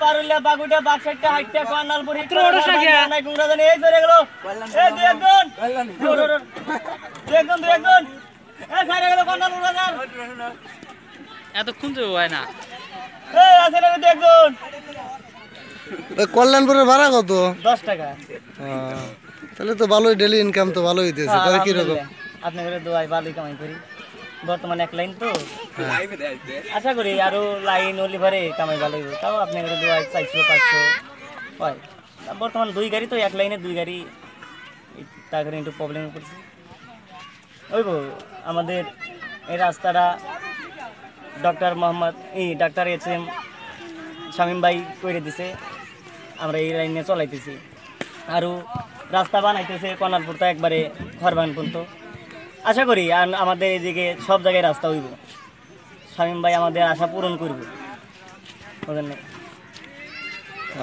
পারুলিয়া বাগুটা বাক্সাইটটা হাইটটা কর্নালপুরি নাই গুংরা জানি এই চলে গেল এই দুই একজন দুই একজন এই সাইরে গেল কর্নালপুর বাজার এতক্ষণ তো হয় না এই আছে না দুই একজন কল্যাণপুরের ভাড়া কত? 10 টাকা। তাহলে তো ভালোই ডেইলি ইনকাম তো ভালোই হইতেছে। তাহলে কি রকম? আপনাদের দোয়াই ভালোই কামাই করি বর্তমানে এক লাইন তো আশা করি আরো লাইন অলিভারে কামাই ভালো হইব তাও আপনাদের দোয়াই 400-500 হয় বর্তমান 2 গাড়ি তো এক লাইনে 2 গাড়ি তার কারণে একটু প্রবলেম করছে ওইব আমাদের এই রাস্তাটা ডাক্তার এসএম শামীম ভাই করে দিছে আমরা এই লাইনে চলাইতেছি আরও রাস্তা বানাইতেছে কর্নালপুর তো একবারে খরবান পর্যন্ত আশা করি আর আমাদের এদিকে সব জায়গায় রাস্তা হইব শামীম ভাই আমাদের আশা পূরণ করব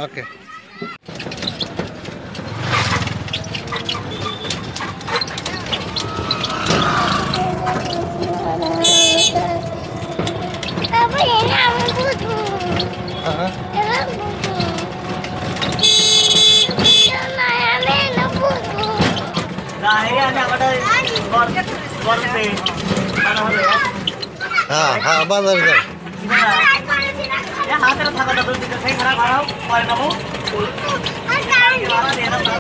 ওকে হ্যাঁ বাজার যাও হাতের থাকা